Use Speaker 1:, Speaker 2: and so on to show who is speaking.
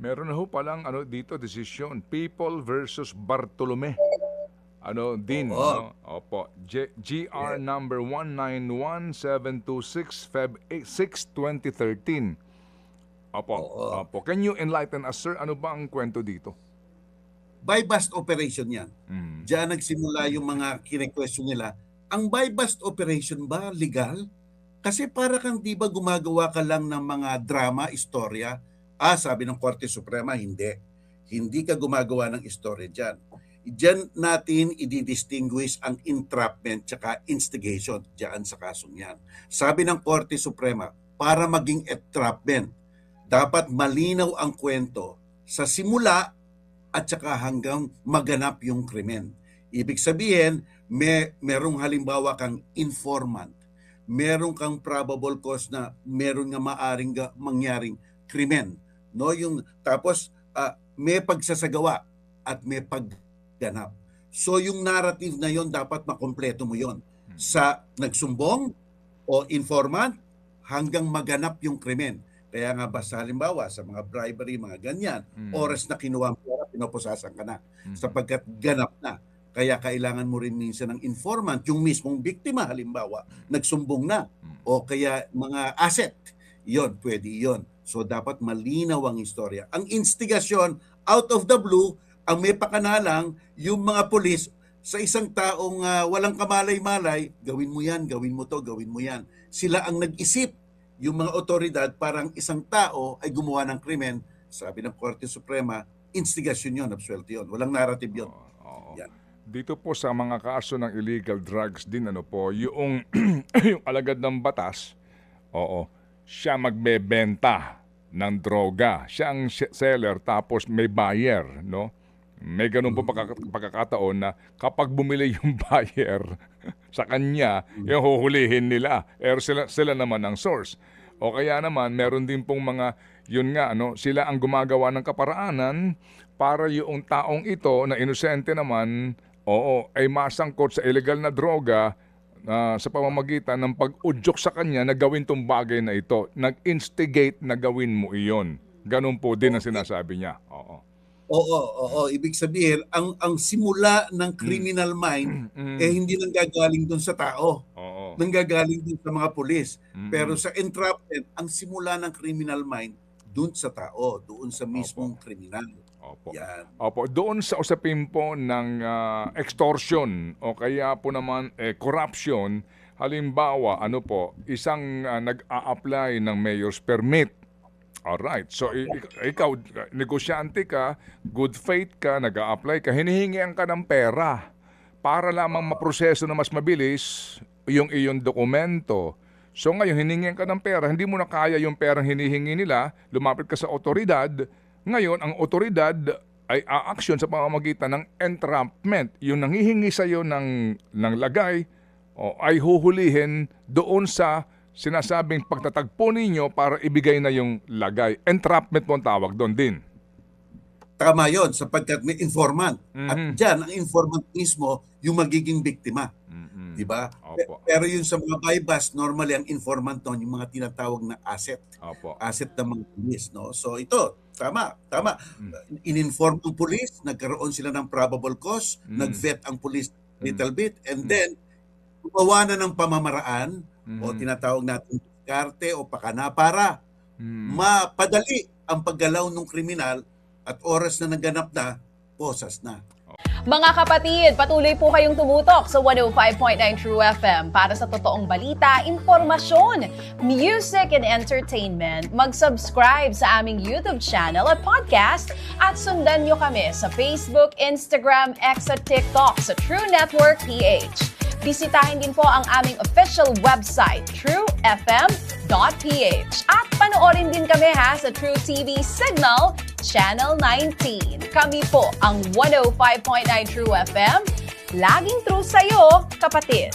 Speaker 1: Meron na ho palang dito desisyon, People versus Bartolome. Din,
Speaker 2: Oo.
Speaker 1: no? Opo. GR number 191726 Feb 6, 2013. Opo.
Speaker 2: Oo.
Speaker 1: Opo. Can you enlighten us, sir? Ano ba ang kwento dito?
Speaker 2: Buy-bust operation yan.
Speaker 1: Mm.
Speaker 2: Diyan nagsimula yung mga kine-question nila. Ang buy-bust operation ba legal? Kasi para kang di ba gumagawa ka lang ng mga drama, istorya. Sabi ng Korte Suprema, hindi. Hindi ka gumagawa ng istorya dyan. Diyan natin i-distinguish ang entrapment tsaka instigation dyan sa kasong yan. Sabi ng Korte Suprema, para maging entrapment, dapat malinaw ang kwento sa simula at saka hanggang maganap yung krimen. Ibig sabihin, merong halimbawa kang informant, meron kang probable cause na meron nga maaring mangyaring krimen. No, yung tapos may pagsasagawa at may pagganap. So yung narrative na yon dapat makompleto mo yon sa nagsumbong o informant hanggang maganap yung krimen. Kaya nga ba sa halimbawa sa mga bribery, mga ganyan, oras na kinuha mo pera, pinoposasan ka na sapagkat ganap na. Kaya kailangan mo rin minsan ng informant, yung mismong biktima halimbawa, nagsumbong na o kaya mga asset. Yon, pwede yon. So dapat malinaw ang istorya. Ang instigasyon, out of the blue, ang may pakanalang, yung mga pulis, sa isang taong walang kamalay-malay, gawin mo yan, gawin mo to, gawin mo yan. Sila ang nag-isip. Yung mga otoridad, parang isang tao ay gumawa ng krimen, sabi ng Korte Suprema, instigasyon yun, absuelto yun. Walang narrative yun. Yan.
Speaker 1: Dito po sa mga kaso ng illegal drugs din, yung, yung alagad ng batas, siya magbebenta ng droga. Siya ang seller tapos may buyer, no? May ganun po pagkakataon na kapag bumili yung buyer sa kanya, yung huhulihin nila. Sila naman ang source. O kaya naman, meron din pong mga, yun nga, sila ang gumagawa ng kaparaanan para yung taong ito na inosente naman, ay masangkot sa illegal na droga sa pamamagitan ng pag-udyok sa kanya na gawin tong bagay na ito. Nag-instigate na gawin mo iyon. Ganun po din ang sinasabi niya.
Speaker 2: Oo. Ibig sabihin, ang simula ng criminal mind, hindi nanggagaling doon sa tao. Nanggagaling doon sa mga pulis. Pero sa entrapment, ang simula ng criminal mind, doon sa tao, doon sa mismong kriminal. Yan.
Speaker 1: Doon sa usapin po ng extortion o kaya po naman corruption, halimbawa, isang nag-a-apply ng mayor's permit. Alright, so ikaw, negosyante ka, good faith ka, nag-a-apply ka, hinihingian ka ng pera para lamang maproseso na mas mabilis yung iyong dokumento. So ngayon, hiningian ka ng pera, hindi mo na kaya yung perang hinihingi nila, lumapit ka sa otoridad. Ngayon, ang otoridad ay aaksyon sa pamamagitan ng entrapment. Yung nanghihingi sa iyo ng lagay ay huhulihin doon sa sinasabing pagtatagpo ninyo para ibigay na yung lagay. Entrapment po ang tawag doon din.
Speaker 2: Tama yon sapagkat may informant. At dyan, ang informant mismo yung magiging biktima. Diba? Pero yung sa mga buy-bust, normally ang informant doon, yung mga tinatawag na asset. Asset ng mga pulis. No? So ito, tama. In-inform ang pulis, nagkaroon sila ng probable cause, nag-vet ang pulis little bit, and then, gumawa na ng pamamaraan, o tinatawag natin diskarte o pakana para mapadali ang paggalaw ng kriminal at oras na naganap na, posas na.
Speaker 3: Mga kapatid, patuloy po kayong tumutok sa 105.9 True FM para sa totoong balita, impormasyon, music and entertainment. Mag-subscribe sa aming YouTube channel at podcast at sundan nyo kami sa Facebook, Instagram, X at TikTok sa True Network PH. Bisitahin din po ang aming official website, truefm.ph. At panoorin din kami sa True TV Signal, Channel 19. Kami po ang 105.9 True FM. Laging true sa'yo, kapatid.